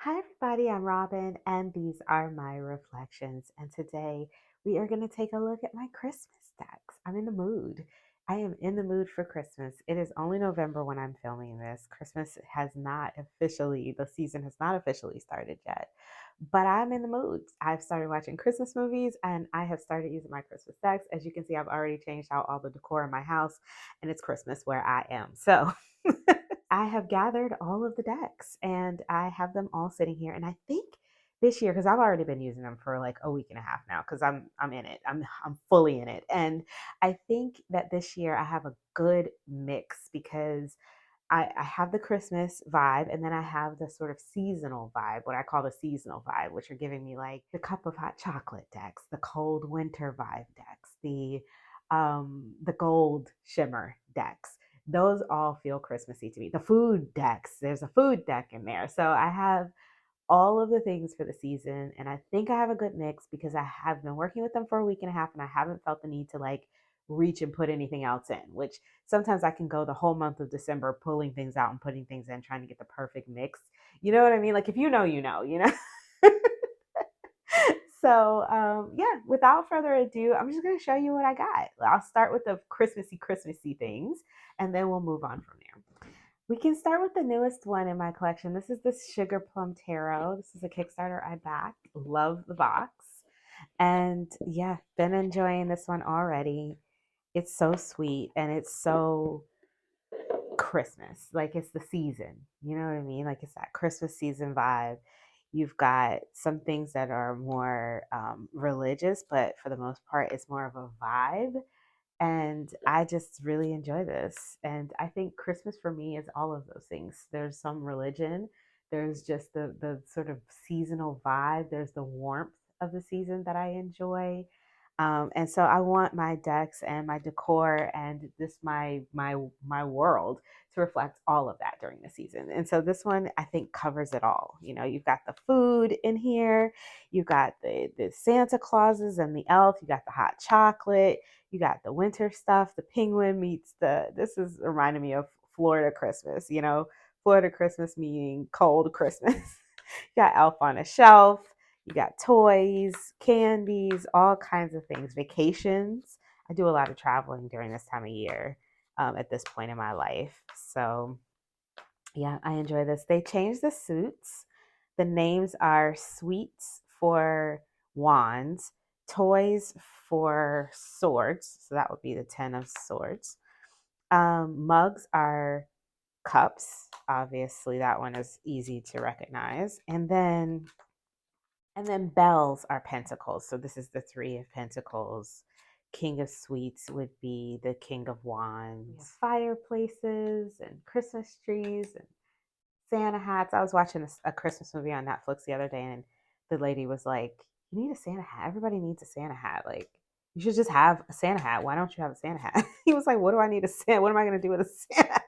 Hi, everybody. I'm Robin, and these are my reflections. And today we are going to take a look at my Christmas decks. I'm in the mood. I am in the mood for Christmas. It is only November when I'm filming this. Christmas has not officially, the season has not officially started yet, but I'm in the mood. I've started watching Christmas movies and I have started using my Christmas decks. As you can see, I've already changed out all the decor in my house, and it's Christmas where I am. So. I have gathered all of the decks and I have them all sitting here. And I think this year, because I've already been using them for like a week and a half now, because I'm in it. I'm fully in it. And I think that this year I have a good mix because I have the Christmas vibe and then I have the sort of seasonal vibe, what I call the seasonal vibe, which are giving me like the cup of hot chocolate decks, the cold winter vibe decks, the gold shimmer decks. Those all feel Christmassy to me. The food decks, there's a food deck in there. So I have all of the things for the season. And I think I have a good mix because I have been working with them for a week and a half and I haven't felt the need to like reach and put anything else in, which sometimes I can go the whole month of December pulling things out and putting things in, trying to get the perfect mix. You know what I mean? Like if you know, you know, you know. So yeah, without further ado, I'm just gonna show you what I got. I'll start with the Christmassy things, and then we'll move on from there. We can start with the newest one in my collection. This is this Sugar Plum Tarot. This is a Kickstarter I backed. Love the box. And yeah, been enjoying this one already. It's so sweet and it's so Christmas. Like it's the season. You know what I mean? Like it's that Christmas season vibe. You've got some things that are more religious, but for the most part, it's more of a vibe. And I just really enjoy this. And I think Christmas for me is all of those things. There's some religion, there's just the sort of seasonal vibe, there's the warmth of the season that I enjoy. And so I want my decks and my decor and this my world to reflect all of that during the season. And so this one I think covers it all. You know, you've got the food in here, you've got the Santa Clauses and the elf, you got the hot chocolate, you got the winter stuff, the penguin meets this is reminding me of Florida Christmas, you know, Florida Christmas meaning cold Christmas. You got elf on a shelf, you got toys, candies, all kinds of things, vacations. I do a lot of traveling during this time of year at this point in my life. So, yeah, I enjoy this. They changed the suits. The names are sweets for wands, toys for swords. So that would be the 10 of swords. Mugs are cups. Obviously, that one is easy to recognize. And then bells are pentacles. So this is the 3 of pentacles. King of sweets would be the king of wands. Fireplaces and Christmas trees and Santa hats. I was watching a Christmas movie on Netflix the other day, and the lady was like, "You need a Santa hat. Everybody needs a Santa hat. Like, you should just have a Santa hat. Why don't you have a Santa hat?" He was like, "What do I need a Santa? What am I going to do with a Santa hat?"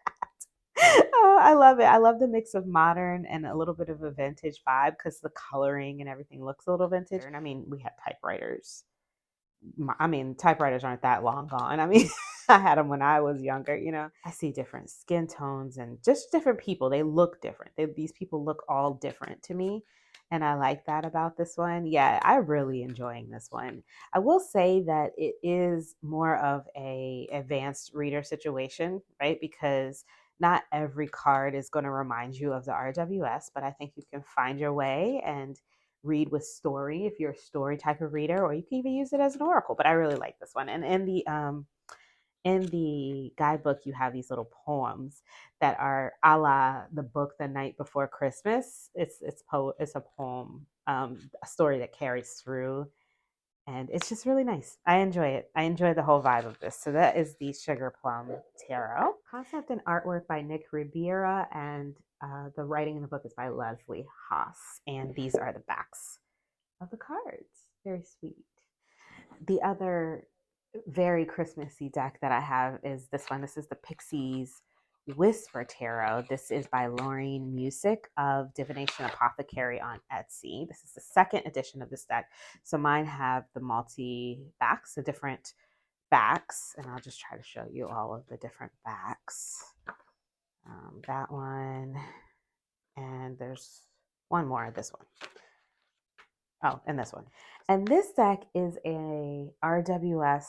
Oh, I love it. I love the mix of modern and a little bit of a vintage vibe because the coloring and everything looks a little vintage. And I mean, we had typewriters. I mean, typewriters aren't that long gone. I mean, I had them when I was younger, you know. I see different skin tones and just different people. They look different. These people look all different to me. And I like that about this one. Yeah, I'm really enjoying this one. I will say that it is more of a advanced reader situation, right? Because not every card is going to remind you of the RWS, but I think you can find your way and read with story if you're a story type of reader, or you can even use it as an oracle. But I really like this one. And in the guidebook, you have these little poems that are a la the book The Night Before Christmas. It's a poem, a story that carries through, and it's just really nice. I enjoy it. I enjoy the whole vibe of this. So that is the Sugar Plum Tarot. Concept and artwork by Nick Riviera, and the writing in the book is by Leslie Haas. And these are the backs of the cards. Very sweet. The other very Christmassy deck that I have is this one. This is the Pixies Whisper Tarot. This is by Lauren Music of Divination Apothecary on Etsy. This is the second edition of this deck. So mine have the multi backs, the different backs, and I'll just try to show you all of the different backs. That one, and there's one more, this one. Oh, and this one. And this deck is a RWS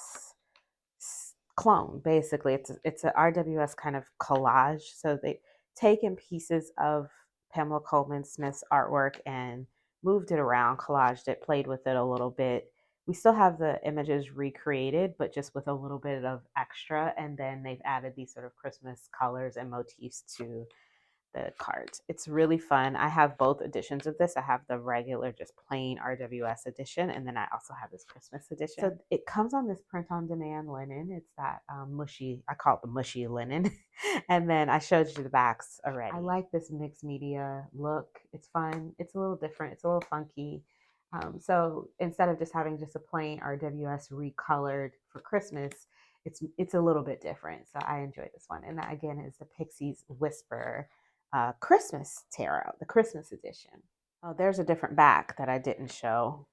clone, basically. It's a RWS kind of collage. So they taken pieces of Pamela Coleman Smith's artwork and moved it around, collaged it, played with it a little bit. We still have the images recreated, but just with a little bit of extra. And then they've added these sort of Christmas colors and motifs to the cards. It's really fun. I have both editions of this. I have the regular, just plain RWS edition, and then I also have this Christmas edition. So it comes on this print-on-demand linen. It's that mushy, I call it the mushy linen. And then I showed you the backs already. I like this mixed media look. It's fun. It's a little different. It's a little funky. So instead of just having just a plain RWS recolored for Christmas, it's a little bit different. So I enjoy this one. And that again is the Pixie's Whisper Christmas Tarot, the Christmas edition. Oh, there's a different back that I didn't show.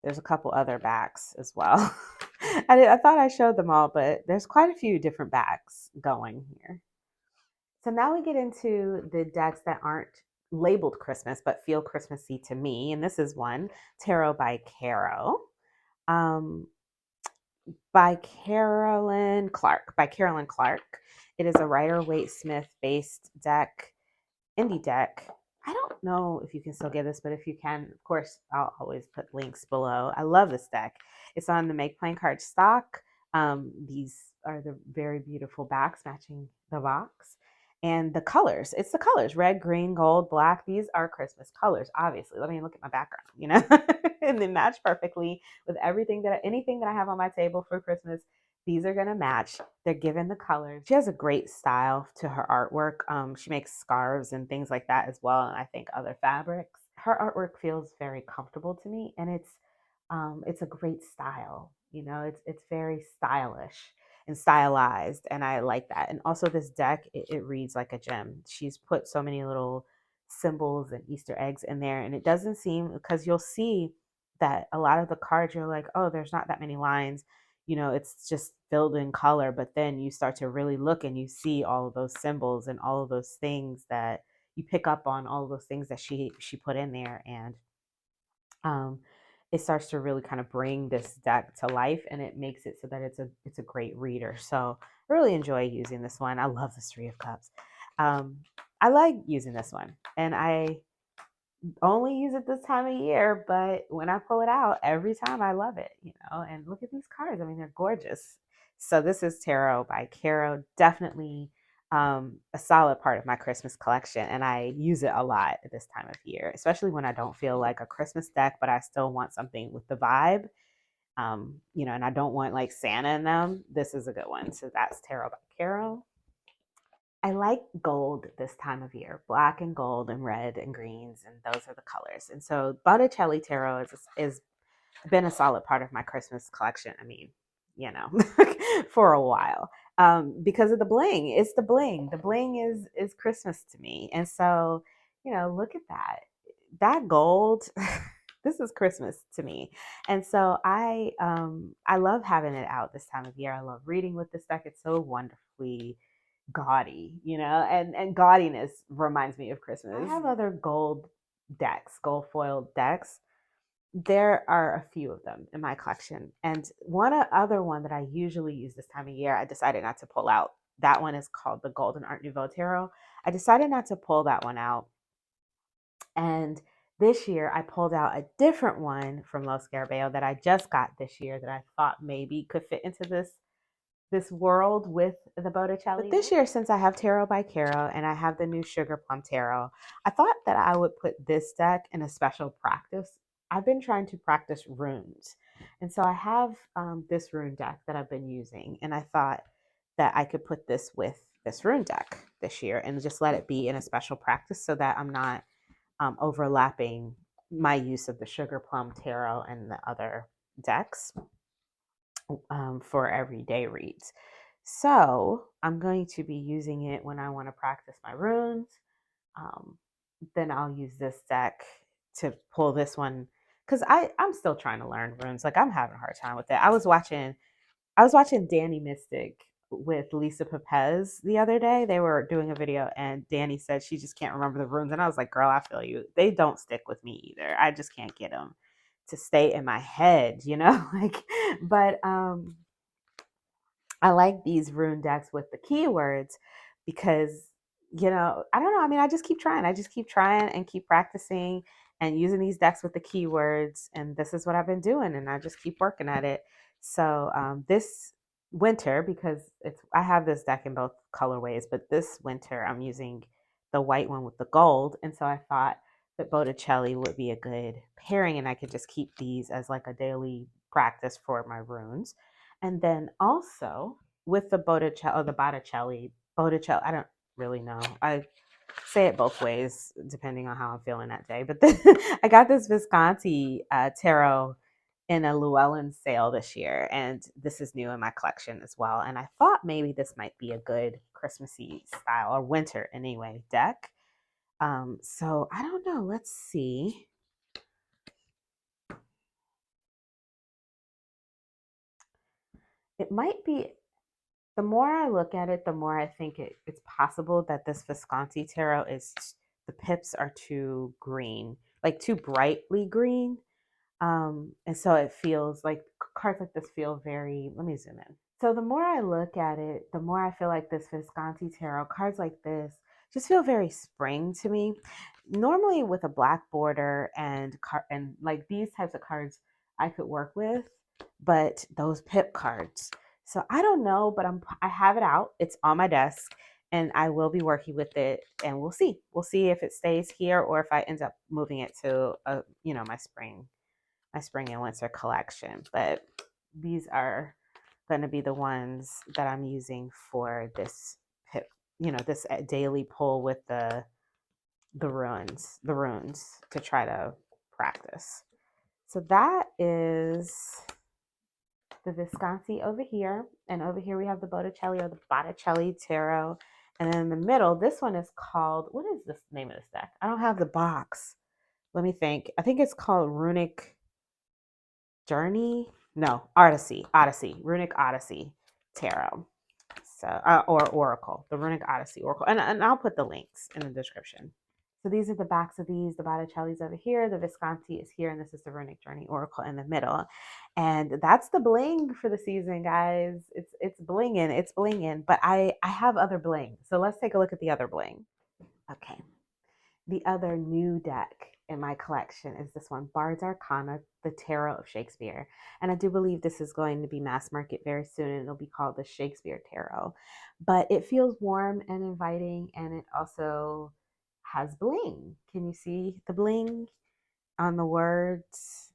There's a couple other backs as well. I thought I showed them all, but there's quite a few different backs going here. So now we get into the decks that aren't labeled Christmas, but feel Christmassy to me. And this is one, Tarot by Caro. By Carolyn Clark. It is a Rider-Waite-Smith based deck, indie deck. I don't know if you can still get this, but if you can, of course, I'll always put links below. I love this deck. It's on the Make Plain card stock. These are the very beautiful backs matching the box. And the colors, it's the colors, red, green, gold, black. These are Christmas colors, obviously. Let me look at my background, you know, and they match perfectly with anything that I have on my table for Christmas. These are going to match. They're given the colors. She has a great style to her artwork. She makes scarves and things like that as well, and I think other fabrics. Her artwork feels very comfortable to me, and it's a great style. You know, it's very stylish and stylized, and I like that. And also this deck, it reads like a gem. She's put so many little symbols and Easter eggs in there, and it doesn't seem, because you'll see that a lot of the cards you're like, oh, there's not that many lines, you know, it's just filled in color, but then you start to really look and you see all of those symbols and all of those things that you pick up on, all of those things that she put in there, and it starts to really kind of bring this deck to life, and it makes it so that it's a great reader. So I really enjoy using this one. I love the Three of Cups. I like using this one, and I only use it this time of year, but when I pull it out, every time I love it, you know. And look at these cards. I mean, they're gorgeous. So this is Tarot by Caro. Definitely a solid part of my Christmas collection, and I use it a lot at this time of year, especially when I don't feel like a Christmas deck, but I still want something with the vibe, you know, and I don't want like Santa in them. This is a good one. So that's Tarot by Caro. I like gold this time of year, black and gold and red and greens, and those are the colors. And so Botticelli Tarot is been a solid part of my Christmas collection. I mean, you know, for a while, because of the bling. It's the bling. The bling is Christmas to me, and so you know, look at that gold. This is Christmas to me, and so I love having it out this time of year. I love reading with this deck. It's so wonderfully gaudy, you know, and gaudiness reminds me of Christmas. I have other gold decks, gold foiled decks. There are a few of them in my collection. And one other one that I usually use this time of year, I decided not to pull out. That one is called the Golden Art Nouveau Tarot. I decided not to pull that one out. And this year I pulled out a different one from Los Scarabeo that I just got this year that I thought maybe could fit into this world with the Botticelli. But this year, since I have Tarot by Caro and I have the new Sugar Plum Tarot, I thought that I would put this deck in a special practice. I've been trying to practice runes. And so I have this rune deck that I've been using. And I thought that I could put this with this rune deck this year and just let it be in a special practice so that I'm not overlapping my use of the Sugar Plum Tarot and the other decks for everyday reads. So I'm going to be using it when I want to practice my runes. Then I'll use this deck to pull this one because I'm still trying to learn runes. Like I'm having a hard time with it. I was watching Danny Mystic with Lisa Pepez the other day. They were doing a video and Danny said she just can't remember the runes. And I was like, girl, I feel you. They don't stick with me either. I just can't get them to stay in my head, you know? Like, but I like these rune decks with the keywords because, you know, I don't know. I mean, I just keep trying. I just keep trying and keep practicing and using these decks with the keywords. And this is what I've been doing. And I just keep working at it. So this winter, because I have this deck in both colorways, but this winter I'm using the white one with the gold. And so I thought that Botticelli would be a good pairing. And I could just keep these as like a daily practice for my runes. And then also with the Botticelli, I don't really know. I say it both ways depending on how I'm feeling that day. But I got this Visconti tarot in a Llewellyn sale this year, and this is new in my collection as well. And I thought maybe this might be a good Christmassy style or winter anyway deck. So I don't know. Let's see. It might be. The more I look at it, the more I think it's possible that this Visconti tarot is the pips are too green, like too brightly green. And so it feels like cards like this feel very, let me zoom in. So the more I look at it, the more I feel like this Visconti tarot, cards like this just feel very spring to me. Normally with a black border and like these types of cards I could work with, but those pip cards. So I don't know, but I have it out. It's on my desk and I will be working with it and we'll see. We'll see if it stays here or if I end up moving it to my spring and winter collection. But these are going to be the ones that I'm using for this this daily pull with the runes to try to practice. So that is the Visconti over here, and over here we have the Botticelli or the Botticelli tarot, and then in the middle, this one is called, what is this name of this deck? I don't have the box. Let me think. I think it's called Runic Journey. No, Odyssey, Runic Odyssey Tarot. So, or Oracle, the Runic Odyssey Oracle. And I'll put the links in the description. So these are the backs of these. The Botticelli's over here. The Visconti is here. And this is the Runic Journey Oracle in the middle. And that's the bling for the season, guys. It's blinging. It's blinging. But I have other bling. So let's take a look at the other bling. Okay. The other new deck in my collection is this one, Bard's Arcana, the Tarot of Shakespeare. And I do believe this is going to be mass market very soon and it'll be called the Shakespeare Tarot. But it feels warm and inviting and it also has bling. Can you see the bling on the words?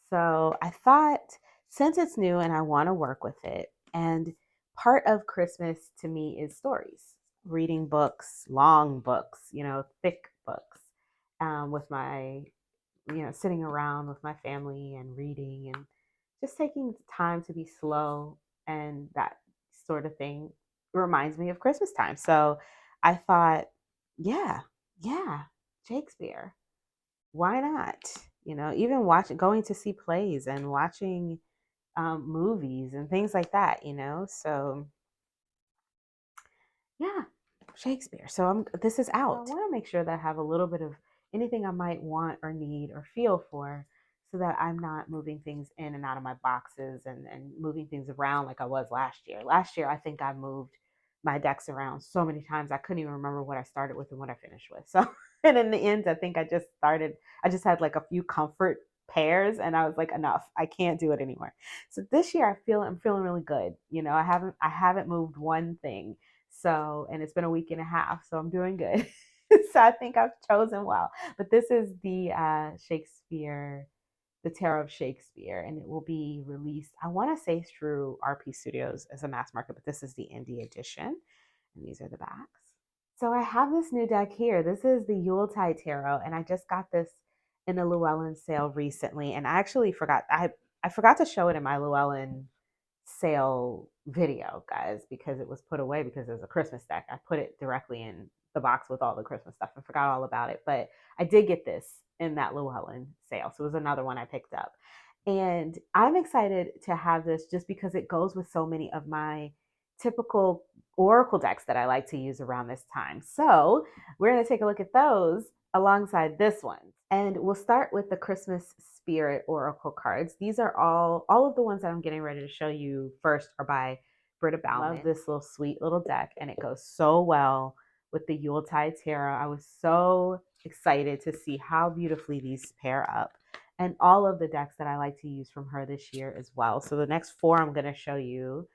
So I thought since it's new and I want to work with it, and part of Christmas to me is stories, reading books, long books, thick books, with my, sitting around with my family and reading and just taking time to be slow and that sort of thing reminds me of Christmas time. So I thought, yeah, Shakespeare. Why not? Even going to see plays and watching movies and things like that. So yeah, Shakespeare. So this is out. So I want to make sure that I have a little bit of anything I might want or need or feel for so that I'm not moving things in and out of my boxes and moving things around like I was last year. Last year, I think I moved my decks around so many times I couldn't even remember what I started with and what I finished with. So, and in the end, I think I just had like a few comfort pairs and I was like, enough, I can't do it anymore. So this year I'm feeling really good. I haven't moved one thing. So, and it's been a week and a half, so I'm doing good. So I think I've chosen well. But this is the Shakespeare, the Tarot of Shakespeare, and it will be released, I want to say through RP Studios as a mass market, but this is the indie edition. And these are the backs. So I have this new deck here. This is the Yuletide Tarot, and I just got this in a Llewellyn sale recently. And I actually I forgot to show it in my Llewellyn sale video, guys, because it was put away because it was a Christmas deck. I put it directly in the box with all the Christmas stuff. I forgot all about it, but I did get this in that Llewellyn sale. So it was another one I picked up. And I'm excited to have this just because it goes with so many of my typical oracle decks that I like to use around this time. So we're going to take a look at those alongside this one. And we'll start with the Christmas Spirit Oracle cards. These are all of the ones that I'm getting ready to show you first are by Britta Bauman. Love this little sweet little deck, and it goes so well with the Yuletide Tarot. I was so excited to see how beautifully these pair up, and all of the decks that I like to use from her this year as well. So the next four I'm going to show you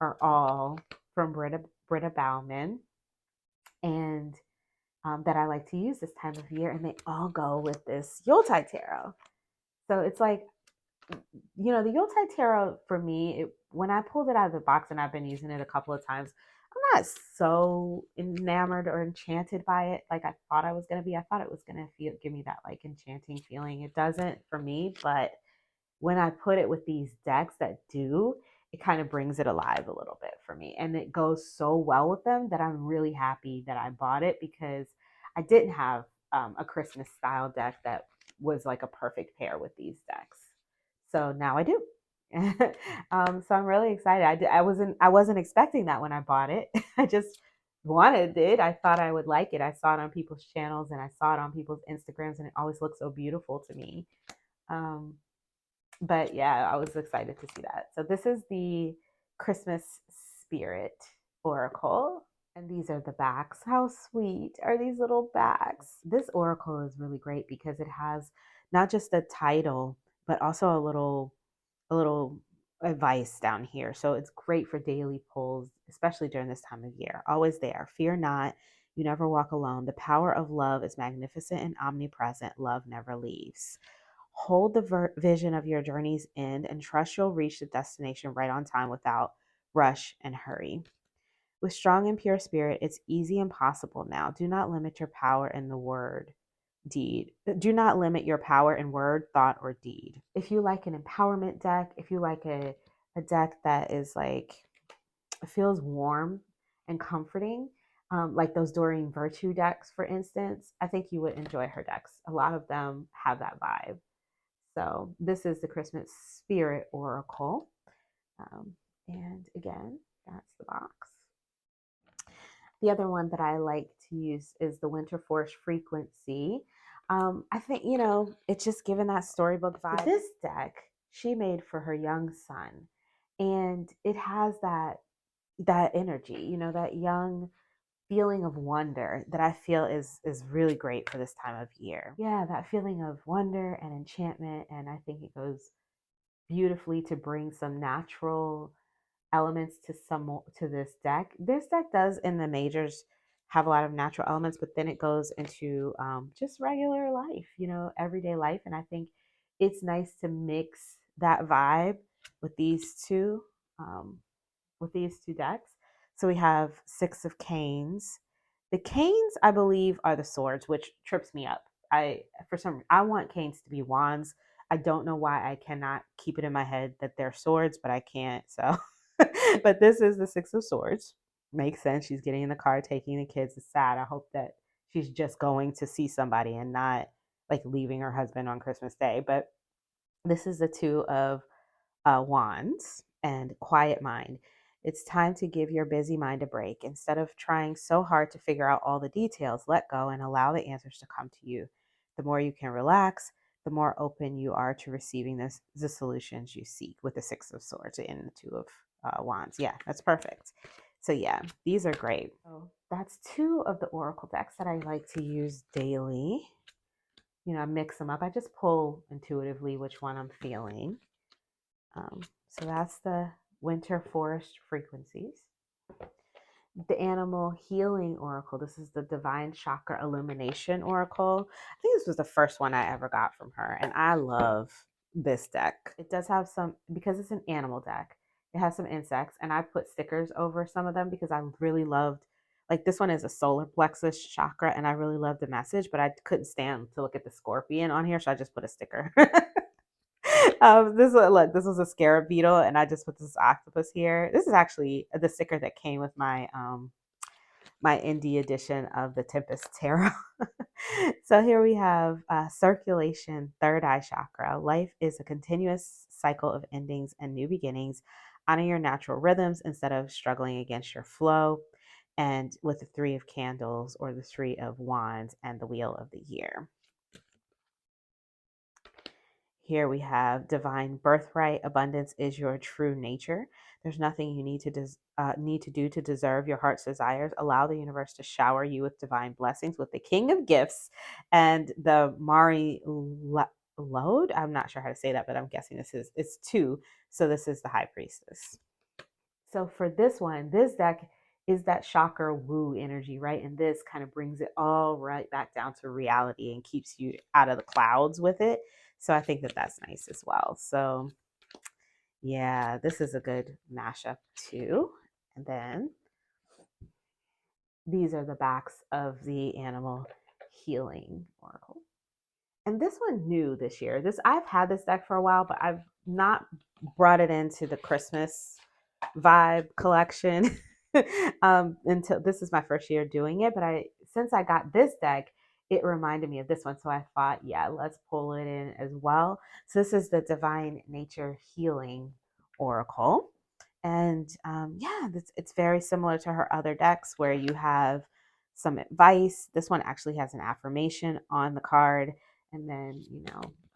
are all from Britta Bauman, and that I like to use this time of year, and they all go with this Yuletide Tarot. So it's like, you know, the Yuletide Tarot for me, when I pulled it out of the box, and I've been using it a couple of times, I'm not so enamored or enchanted by it like I thought I was going to be. I thought it was going to give me that like enchanting feeling. It doesn't for me, but when I put it with these decks that do, it kind of brings it alive a little bit for me. And it goes so well with them that I'm really happy that I bought it, because I didn't have a Christmas style deck that was like a perfect pair with these decks. So now I do. So I'm really excited. I wasn't expecting that when I bought it. I just wanted it. I thought I would like it. I saw it on people's channels, and I saw it on people's Instagrams, and it always looks so beautiful to me. But yeah, I was excited to see that. So this is the Christmas Spirit Oracle, and these are the backs. How sweet are these little backs? This oracle is really great because it has not just the title, but also a little advice down here. So it's great for daily pulls, especially during this time of year. Always there. Fear not. You never walk alone. The power of love is magnificent and omnipresent. Love never leaves. Hold the vision of your journey's end and trust you'll reach the destination right on time without rush and hurry. With strong and pure spirit, it's easy and possible now. Do not limit your power in the word, deed. Do not limit your power in word, thought, or deed. If you like an empowerment deck, if you like a deck that is like, feels warm and comforting, like those Doreen Virtue decks, for instance, I think you would enjoy her decks. A lot of them have that vibe. So this is the Christmas Spirit Oracle. And again, that's the box. The other one that I like to use is the Winter Forest Frequency. I think, you know, it's just given that storybook vibe. This deck she made for her young son, and it has that energy, you know, that young feeling of wonder that I feel is really great for this time of year. Yeah, that feeling of wonder and enchantment, and I think it goes beautifully to bring some natural elements to this deck. This deck does in the majors have a lot of natural elements, but then it goes into just regular life, you know, everyday life, and I think it's nice to mix that vibe with these two decks. So we have Six of Canes. The canes, I believe, are the swords, which trips me up. I want canes to be wands. I don't know why I cannot keep it in my head that they're swords, but I can't. So, but this is the Six of Swords. Makes sense. She's getting in the car, taking the kids. It's sad. I hope that she's just going to see somebody and not like leaving her husband on Christmas Day. But this is the Two of Wands and Quiet Mind. It's time to give your busy mind a break. Instead of trying so hard to figure out all the details, let go and allow the answers to come to you. The more you can relax, the more open you are to receiving the solutions you seek, with the Six of Swords and the Two of Wands. Yeah, that's perfect. So yeah, these are great. So that's two of the oracle decks that I like to use daily. You know, I mix them up. I just pull intuitively which one I'm feeling. So that's the Winter Forest Frequencies. The Animal Healing Oracle. This is the Divine Chakra Illumination Oracle. I think this was the first one I ever got from her, and I love this deck. It does have some, because it's an animal deck, it has some insects, and I put stickers over some of them because I really loved, like this one is a solar plexus chakra, and I really loved the message, but I couldn't stand to look at the scorpion on here, so I just put a sticker. This was a scarab beetle, and I just put this octopus here. This is actually the sticker that came with my my indie edition of the Tempest Tarot. So here we have circulation, third eye chakra. Life is a continuous cycle of endings and new beginnings. Honor your natural rhythms instead of struggling against your flow. And with the Three of Candles or the Three of Wands and the Wheel of the Year. Here we have divine birthright. Abundance is your true nature. There's nothing you need to do to deserve your heart's desires. Allow the universe to shower you with divine blessings with the King of Gifts and the Mari Lode. I'm not sure how to say that, but I'm guessing it's two. So this is the High Priestess. So for this one, this deck is that shocker woo energy, right? And this kind of brings it all right back down to reality and keeps you out of the clouds with it. So I think that that's nice as well. So yeah, this is a good mashup too. And then these are the backs of the Animal Healing Oracle. And this one new this year. I've had this deck for a while, but I've not brought it into the Christmas vibe collection until this is my first year doing it. But since I got this deck, it reminded me of this one. So I thought, yeah, let's pull it in as well. So this is the Divine Nature Healing Oracle. And yeah, it's very similar to her other decks where you have some advice. This one actually has an affirmation on the card. And then,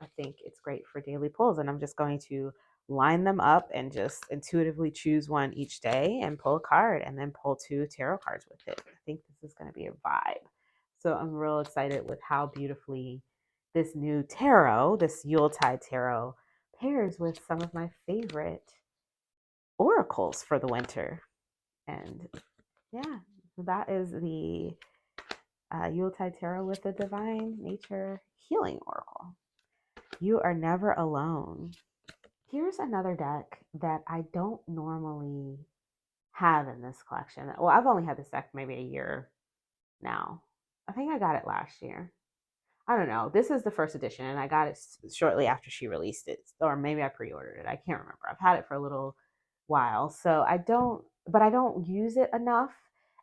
I think it's great for daily pulls. And I'm just going to line them up and just intuitively choose one each day and pull a card and then pull 2 tarot cards with it. I think this is going to be a vibe. So I'm real excited with how beautifully this new tarot, this Yuletide tarot, pairs with some of my favorite oracles for the winter. And yeah, that is the Yuletide tarot with the Divine Nature Healing Oracle. You are never alone. Here's another deck that I don't normally have in this collection. Well, I've only had this deck maybe a year now. I think I got it last year. I don't know. This is the first edition, and I got it shortly after she released it, or maybe I pre-ordered it. I can't remember. I've had it for a little while, so I don't use it enough.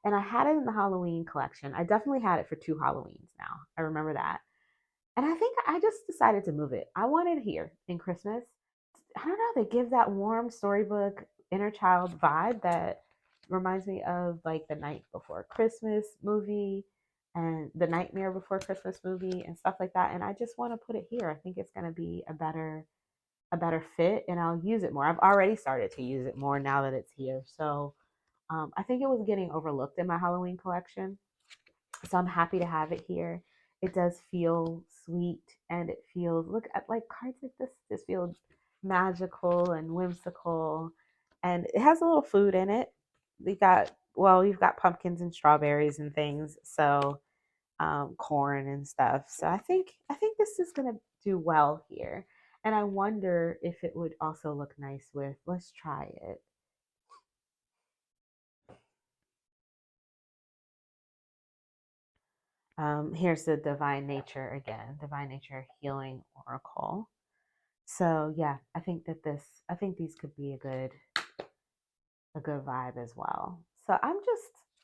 And I had it in the Halloween collection. I definitely had it for 2 Halloweens now. I remember that. And I think I just decided to move it. I want it here in Christmas. I don't know, they give that warm storybook inner child vibe that reminds me of like the Night Before Christmas movie and the Nightmare Before Christmas movie and stuff like that. And I just want to put it here. I think it's going to be a better fit, and I'll use it more. I've already started to use it more now that it's here. So I think it was getting overlooked in my Halloween collection. So I'm happy to have it here. It does feel sweet, and it feels, look at like cards like this just feel magical and whimsical, and it has a little food in it. You've got pumpkins and strawberries and things, so corn and stuff. So I think this is gonna do well here, and I wonder if it would also look nice with. Let's try it. Here's the Divine Nature again, Divine Nature Healing Oracle. So yeah, I think these could be a good vibe as well. So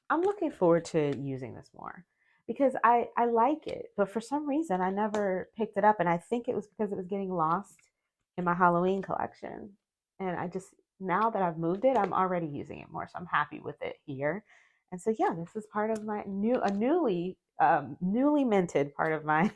I'm looking forward to using this more because I like it, but for some reason I never picked it up, and I think it was because it was getting lost in my Halloween collection. And I just, now that I've moved it, I'm already using it more, so I'm happy with it here. And so yeah, this is part of my newly minted part of my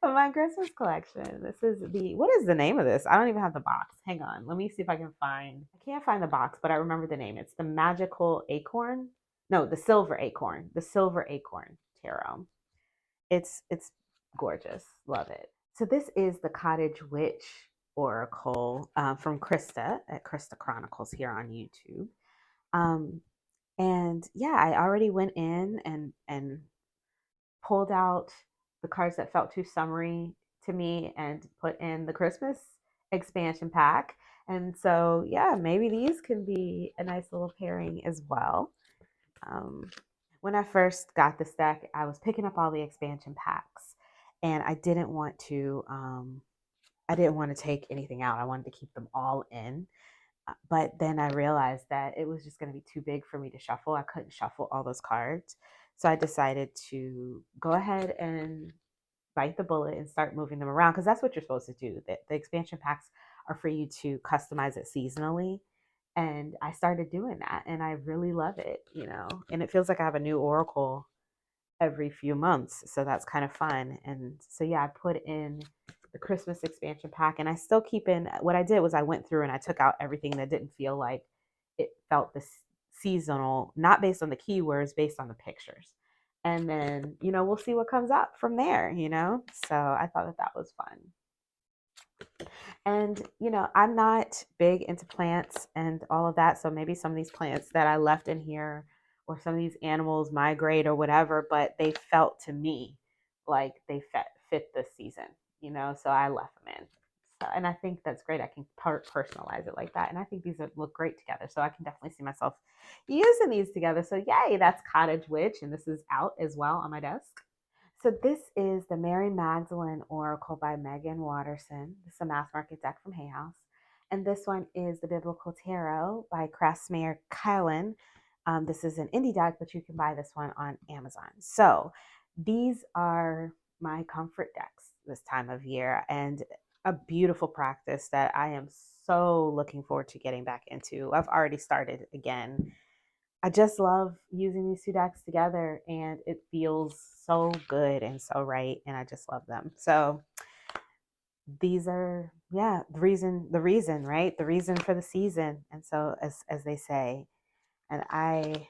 of my Christmas collection. This is what is the name of this? I don't even have the box. Hang on. Let me see if I can find. I can't find the box, but I remember the name. It's the Magical Acorn. No, the Silver Acorn. The Silver Acorn Tarot. It's gorgeous. Love it. So this is the Cottage Witch Oracle from Krista at Krista Chronicles here on YouTube. And yeah, I already went in and pulled out the cards that felt too summery to me and put in the Christmas expansion pack. And so, yeah, maybe these can be a nice little pairing as well. When I first got this deck, I was picking up all the expansion packs, and I didn't want to. I didn't want to take anything out. I wanted to keep them all in. But then I realized that it was just going to be too big for me to shuffle. I couldn't shuffle all those cards. So I decided to go ahead and bite the bullet and start moving them around, because that's what you're supposed to do. The expansion packs are for you to customize it seasonally. And I started doing that and I really love it, and it feels like I have a new oracle every few months. So that's kind of fun. And so, yeah, I put in the Christmas expansion pack and I still keep in what I did was I went through and I took out everything that didn't feel like it felt this seasonal, not based on the keywords, based on the pictures. And then, we'll see what comes up from there. So I thought that was fun. And, I'm not big into plants and all of that. So maybe some of these plants that I left in here or some of these animals migrate or whatever, but they felt to me like they fit the season, so I left them in. So, and I think that's great. I can personalize it like that. And I think these look great together. So I can definitely see myself using these together. So yay, that's Cottage Witch. And this is out as well on my desk. So this is the Mary Magdalene Oracle by Megan Watterson. This is a mass market deck from Hay House. And this one is the Biblical Tarot by Craftsmaker Kylan. This is an indie deck, but you can buy this one on Amazon. So these are my comfort decks this time of year and a beautiful practice that I am so looking forward to getting back into. I've already started again. I just love using these two decks together and it feels so good and so right. And I just love them. So these are, the reason, right? The reason for the season. And so as they say, and I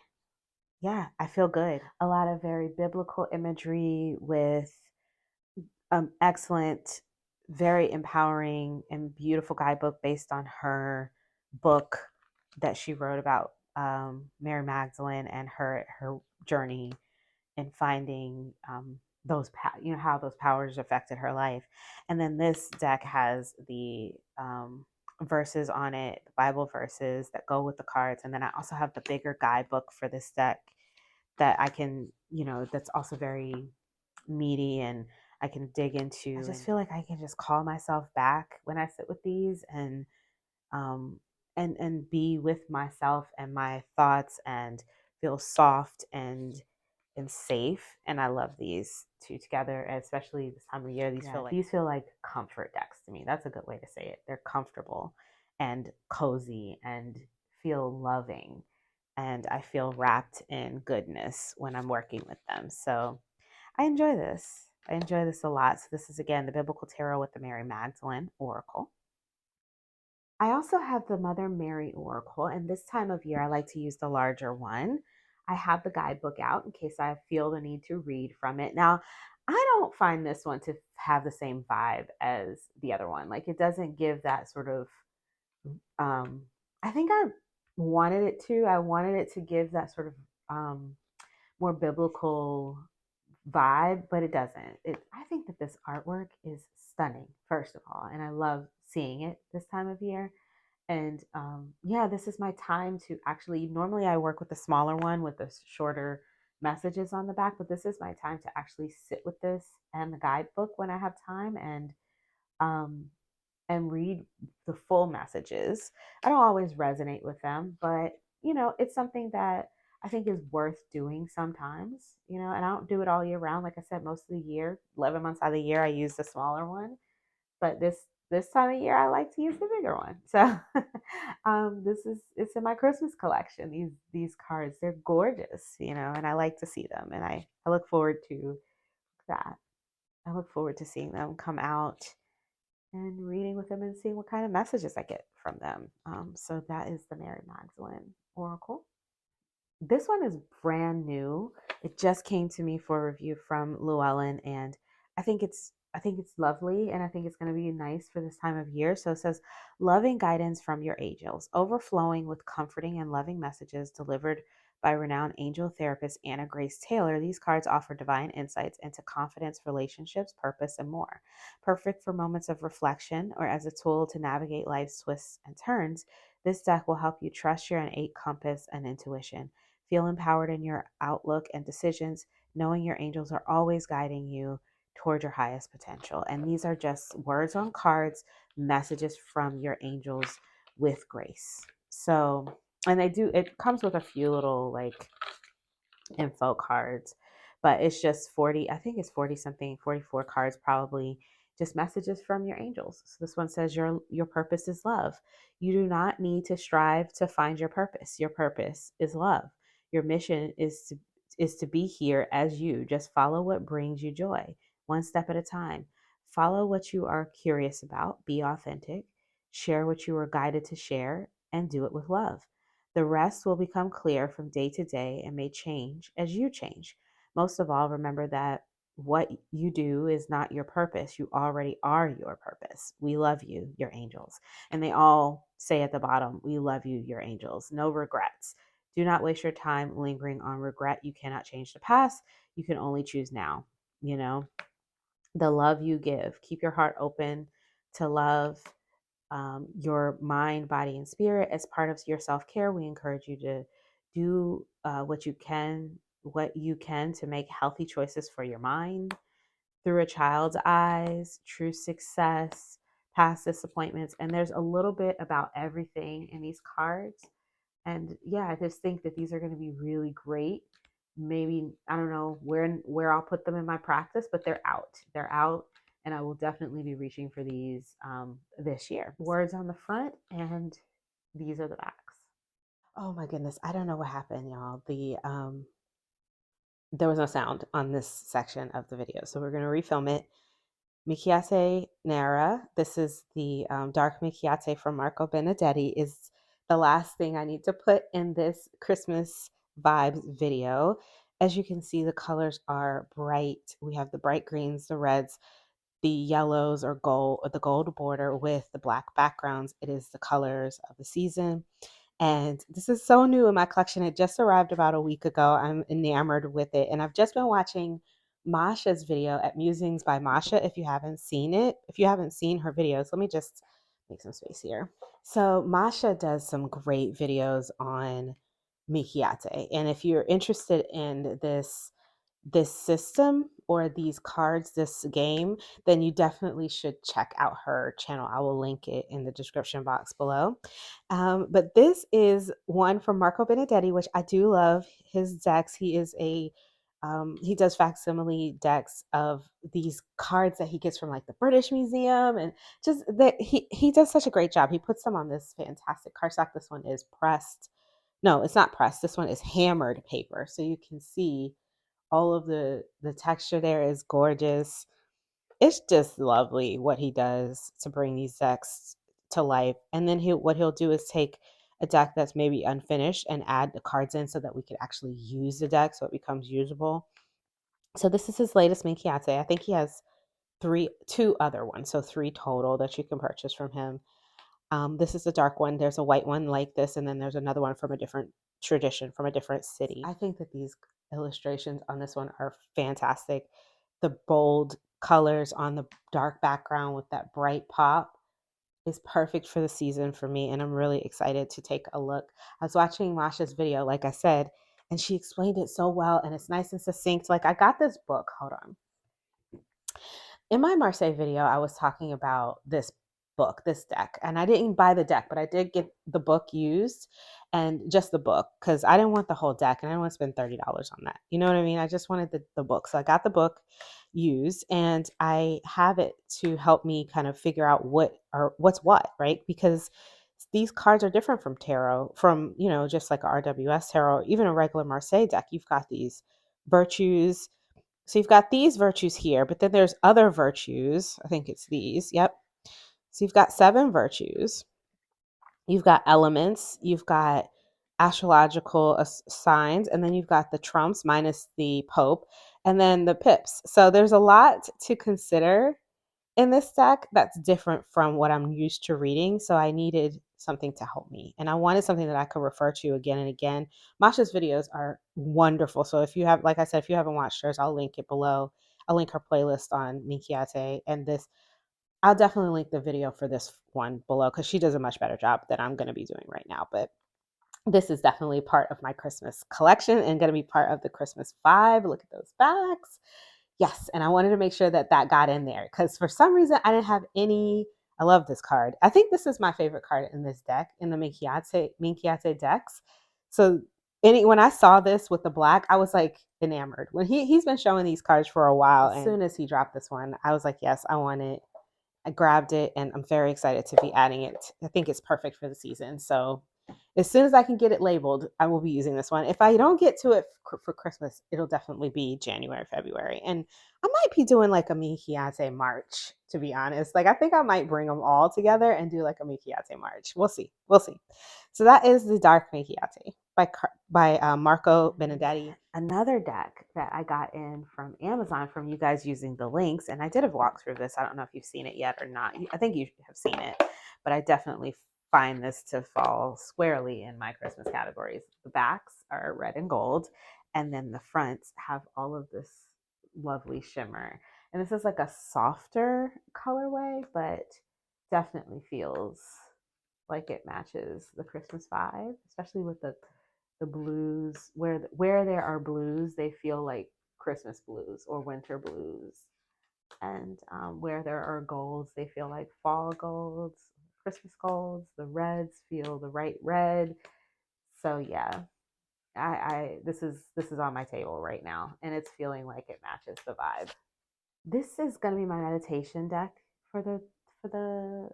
feel good. A lot of very biblical imagery with excellent, very empowering and beautiful guidebook based on her book that she wrote about Mary Magdalene and her journey in finding those how those powers affected her life. And then this deck has the verses on it, the Bible verses that go with the cards. And then I also have the bigger guidebook for this deck that I can, that's also very meaty and I can dig into. I just feel like I can just call myself back when I sit with these and be with myself and my thoughts and feel soft and safe. And I love these two together, especially this time of year. These feel like comfort decks to me. That's a good way to say it. They're comfortable and cozy and feel loving. And I feel wrapped in goodness when I'm working with them. So I enjoy this. I enjoy this a lot. So this is, again, the Biblical Tarot with the Mary Magdalene Oracle. I also have the Mother Mary Oracle, and this time of year I like to use the larger one. I have the guidebook out in case I feel the need to read from it. Now, I don't find this one to have the same vibe as the other one. Like, it doesn't give that sort of, I think I wanted it to. I wanted it to give that sort of more biblical vibe, but it doesn't. I think that this artwork is stunning, first of all, and I love seeing it this time of year. And this is my time to actually, normally I work with the smaller one with the shorter messages on the back, but this is my time to actually sit with this and the guidebook when I have time and read the full messages. I don't always resonate with them, but it's something that I think is worth doing sometimes, and I don't do it all year round. Like I said, most of the year, 11 months out of the year, I use the smaller one. But this time of year, I like to use the bigger one. So it's in my Christmas collection. These cards, they're gorgeous, and I like to see them. And I look forward to that. I look forward to seeing them come out and reading with them and seeing what kind of messages I get from them. So that is the Mary Magdalene Oracle. This one is brand new. It just came to me for review from Llewellyn, and I think it's lovely, and I think it's going to be nice for this time of year. So it says, loving guidance from your angels, overflowing with comforting and loving messages delivered by renowned angel therapist Anna Grace Taylor. These cards offer divine insights into confidence, relationships, purpose, and more. Perfect for moments of reflection or as a tool to navigate life's twists and turns, this deck will help you trust your innate compass and intuition. Feel empowered in your outlook and decisions, knowing your angels are always guiding you toward your highest potential. And these are just words on cards, messages from your angels with grace. So, and it comes with a few little like info cards, but it's just 40, I think it's 40 something, 44 cards probably just messages from your angels. So this one says your purpose is love. You do not need to strive to find your purpose. Your purpose is love. Your mission is to be here as you. Just follow what brings you joy, one step at a time. Follow what you are curious about, be authentic, share what you are guided to share, and do it with love. The rest will become clear from day to day and may change as you change. Most of all, remember that what you do is not your purpose. You already are your purpose. We love you, your angels. And they all say at the bottom, we love you, your angels. No regrets. Do not waste your time lingering on regret. You cannot change the past. You can only choose now. You know, the love you give. Keep your heart open to love, your mind, body, and spirit. As part of your self-care, we encourage you to do what you can to make healthy choices for your mind through a child's eyes, true success, past disappointments. And there's a little bit about everything in these cards. And yeah, I just think that these are going to be really great. Maybe I don't know where I'll put them in my practice, but they're out. They're out, and I will definitely be reaching for these this year. Words on the front, and these are the backs. Oh my goodness, I don't know what happened, y'all. There was no sound on this section of the video, so we're going to refilm it. Minchiate Nera. This is the dark Minchiate from Marco Benedetti. Is the last thing I need to put in this Christmas vibes video. As you can see, the colors are bright. We have the bright greens, the reds, the yellows or gold, or the gold border with the black backgrounds. It is the colors of the season. And this is so new in my collection. It just arrived about a week ago. I'm enamored with it. And I've just been watching Masha's video at Musings by Masha. If you haven't seen it, if you haven't seen her videos, let me just make some space here. So Masha does some great videos on Minchiate. And if you're interested in this system or these cards, this game, then you definitely should check out her channel. I will link it in the description box below. But this is one from Marco Benedetti, which I do love his decks. He does facsimile decks of these cards that he gets from like the British Museum, and just that he does such a great job. He puts them on this fantastic cardstock. This one is pressed. No, it's not pressed. This one is hammered paper, so you can see all of the texture there is gorgeous. It's just lovely what he does to bring these decks to life. And then what he'll do is take a deck that's maybe unfinished and add the cards in so that we could actually use the deck so it becomes usable. So this is his latest Minchiate. I think he has two other ones, so 3 total that you can purchase from him. This is a dark one. There's a white one like this, and then there's another one from a different tradition, from a different city. I think that these illustrations on this one are fantastic. The bold colors on the dark background with that bright pop is perfect for the season for me, and I'm really excited to take a look. I was watching Masha's video, like I said, and she explained it so well, and it's nice and succinct. Like, I got this book. Hold on. In my Marseille video, I was talking about this book, this deck, and I didn't buy the deck, but I did get the book used, and just the book, because I didn't want the whole deck, and I didn't want to spend $30 on that. You know what I mean? I just wanted the book. So I got the book used, and I have it to help me kind of figure out what's what, right? Because these cards are different from tarot, from, just like a RWS tarot, even a regular Marseille deck. You've got these virtues. So you've got these virtues here, but then there's other virtues. I think it's these. Yep. So you've got 7 virtues. You've got elements. You've got astrological signs, and then you've got the trumps minus the Pope, and then the pips. So there's a lot to consider in this deck that's different from what I'm used to reading. So I needed something to help me. And I wanted something that I could refer to again and again. Masha's videos are wonderful. So if you have, like I said, if you haven't watched hers, I'll link it below. I'll link her playlist on Minchiate. And I'll definitely link the video for this one below, because she does a much better job than I'm going to be doing right now. But this is definitely part of my Christmas collection and going to be part of the Christmas vibe. Look at those backs. Yes, and I wanted to make sure that got in there, because for some reason I didn't have any. I love this card. I think this is my favorite card in this deck, in the Minchiate decks. So when I saw this with the black, I was like enamored. When he's been showing these cards for a while, as soon as he dropped this one, I was like, yes, I want it. I grabbed it and I'm very excited to be adding it. I think it's perfect for the season. So as soon as I can get it labeled, I will be using this one. If I don't get to it for Christmas, it'll definitely be January, February. And I might be doing like a Minchiate March, to be honest. Like I think I might bring them all together and do like a Minchiate March. We'll see. We'll see. So that is the Dark Minchiate by Marco Benedetti. Another deck that I got in from Amazon from you guys using the links, and I did a walkthrough of this. I don't know if you've seen it yet or not. I think you have seen it, but I definitely find this to fall squarely in my Christmas categories. The backs are red and gold, and then the fronts have all of this lovely shimmer. And this is like a softer colorway, but definitely feels like it matches the Christmas vibe, especially with the blues. Where there are blues, they feel like Christmas blues or winter blues, and where there are golds, they feel like fall golds, Christmas golds. The reds feel the right red. So yeah, I this is on my table right now, and it's feeling like it matches the vibe. This is gonna be my meditation deck for the for the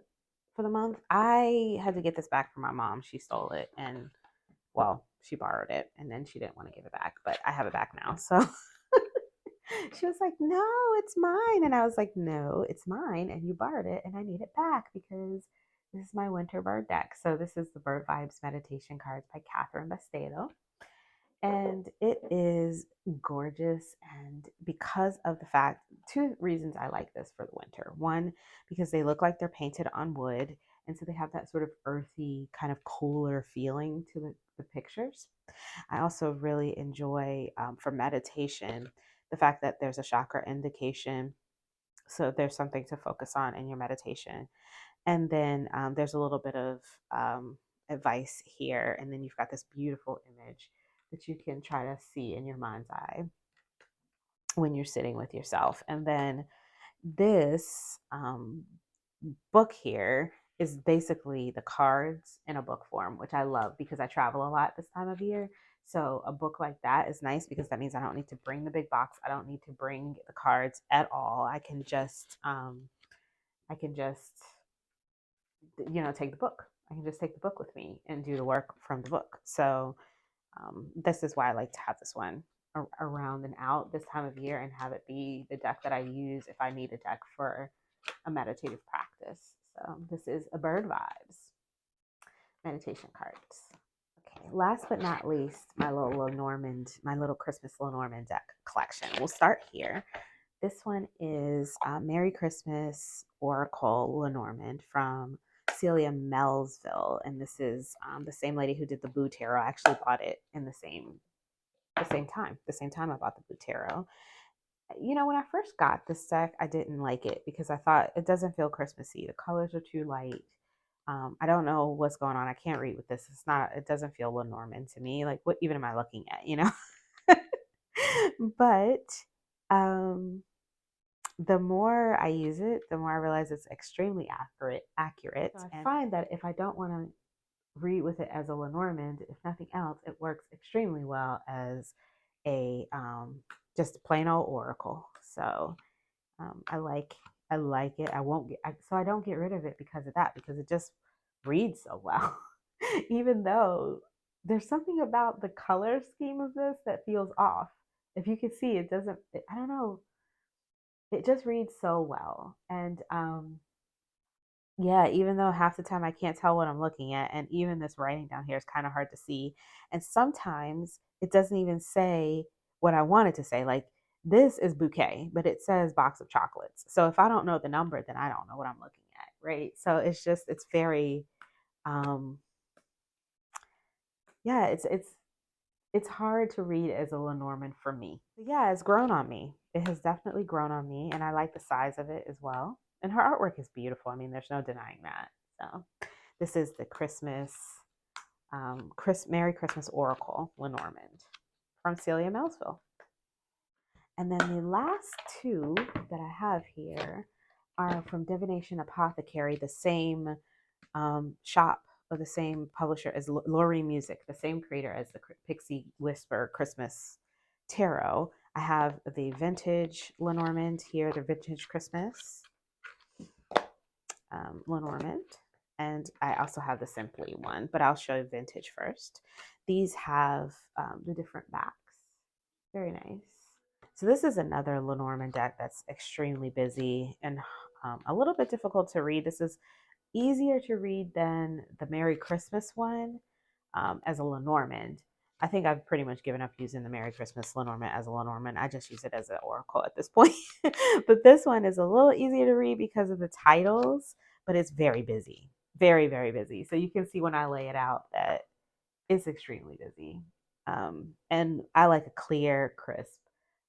for the month. I had to get this back from my mom. She stole it, and well, she borrowed it and then she didn't want to give it back, but I have it back now. So she was like, no, it's mine. And I was like, no, it's mine. And you borrowed it and I need it back because this is my winter bird deck. So this is the Bird Vibes Meditation cards by Catherine Bastedo. And it is gorgeous. And because of the fact, two reasons I like this for the winter. One, because they look like they're painted on wood. And so they have that sort of earthy, kind of cooler feeling to the pictures. I also really enjoy for meditation the fact that there's a chakra indication. So there's something to focus on in your meditation. And then there's a little bit of advice here. And then you've got this beautiful image that you can try to see in your mind's eye when you're sitting with yourself. And then this book here is basically the cards in a book form, which I love because I travel a lot this time of year. So a book like that is nice because that means I don't need to bring the big box. I don't need to bring the cards at all. I can just take the book. I can just take the book with me and do the work from the book. So this is why I like to have this one around and out this time of year and have it be the deck that I use if I need a deck for a meditative practice. So this is a Bird Vibes meditation cards. Okay, last but not least, my little Christmas Lenormand deck collection. We'll start here. This one is Merry Christmas Oracle Lenormand from Celia Melville, and this is the same lady who did the Blue Tarot. I actually bought it in the same time I bought the Blue Tarot. When I first got this deck, I didn't like it because I thought it doesn't feel Christmassy. The colors are too light. I don't know what's going on. I can't read with this. It doesn't feel Lenormand to me. Like, what even am I looking at, But the more I use it, the more I realize it's extremely accurate. So I find that if I don't want to read with it as a Lenormand, if nothing else, it works extremely well as a just a plain old oracle. So I like it. So I don't get rid of it because of that, because it just reads so well. Even though there's something about the color scheme of this that feels off. If you can see, it doesn't. I don't know. It just reads so well, and yeah, even though half the time I can't tell what I'm looking at, and even this writing down here is kind of hard to see. And sometimes it doesn't even say what I wanted to say. Like, this is bouquet, but it says box of chocolates. So if I don't know the number, then I don't know what I'm looking at, right? So it's very, yeah, it's hard to read as a Lenormand for me. But yeah, it's grown on me. It has definitely grown on me, and I like the size of it as well. And her artwork is beautiful. I mean, there's no denying that. So this is the Merry Christmas Oracle Lenormand from Celia Melville. And then the last two that I have here are from Divination Apothecary, the same shop or the same publisher as Laurie Music, the same creator as the Pixie Whisper Christmas Tarot. I have the vintage Lenormand here, the vintage Christmas. Lenormand. And I also have the Simply one, but I'll show you vintage first. These have the different backs. Very nice. So this is another Lenormand deck that's extremely busy and a little bit difficult to read. This is easier to read than the Merry Christmas one as a Lenormand. I think I've pretty much given up using the Merry Christmas Lenormand as a Lenormand. I just use it as an oracle at this point. But this one is a little easier to read because of the titles, but it's very busy. Very, very busy. So you can see when I lay it out that it's extremely busy. And I like a clear, crisp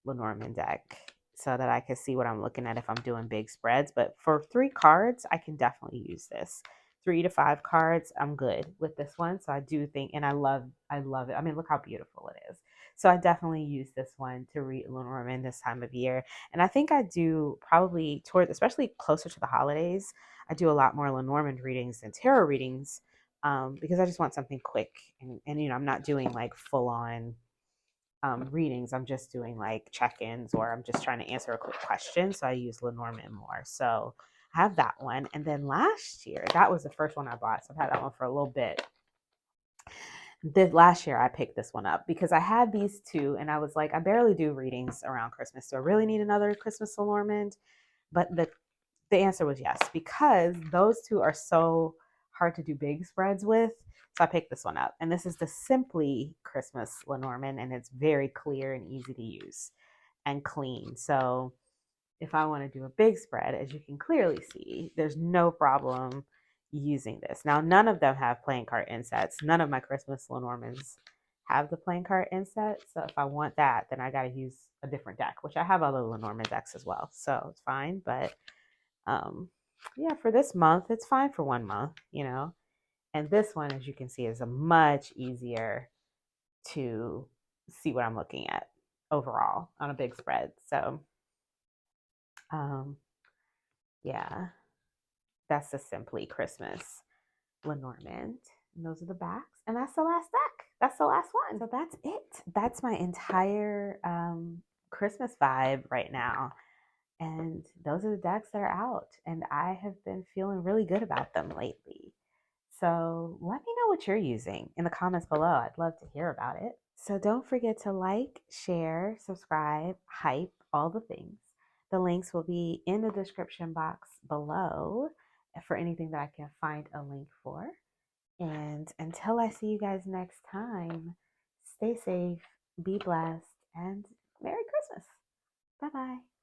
Lenormand deck so that I can see what I'm looking at if I'm doing big spreads. But for 3 cards, I can definitely use this. 3 to 5 cards, I'm good with this one. So I do think, and I love it. I mean, look how beautiful it is. So I definitely use this one to read Lenormand this time of year. And I think I do probably towards, especially closer to the holidays, I do a lot more Lenormand readings than tarot readings because I just want something quick. And you know, I'm not doing like full on readings. I'm just doing like check-ins or I'm just trying to answer a quick question. So I use Lenormand more. So I have that one. And then last year, that was the first one I bought. So I've had that one for a little bit. This last year I picked this one up because I had these two and I was like, I barely do readings around Christmas. Do I really need another Christmas Lenormand? But the answer was yes, because those two are so hard to do big spreads with. So I picked this one up. And this is the Simply Christmas Lenormand, and it's very clear and easy to use and clean. So if I want to do a big spread, as you can clearly see, there's no problem using this. Now, none of them have playing card insets. None of my Christmas Lenormands have the playing card inset. So if I want that, then I got to use a different deck, which I have other Lenormand decks as well. So it's fine. But yeah, for this month, it's fine for 1 month, you know. And this one, as you can see, is a much easier to see what I'm looking at overall on a big spread. So yeah, that's the Simply Christmas Lenormand. And those are the backs. And that's the last deck. That's the last one. So that's it. That's my entire Christmas vibe right now. And those are the decks that are out. And I have been feeling really good about them lately. So let me know what you're using in the comments below. I'd love to hear about it. So don't forget to like, share, subscribe, hype, all the things. The links will be in the description box below for anything that I can find a link for. And until I see you guys next time, stay safe, be blessed, and Merry Christmas. Bye-bye.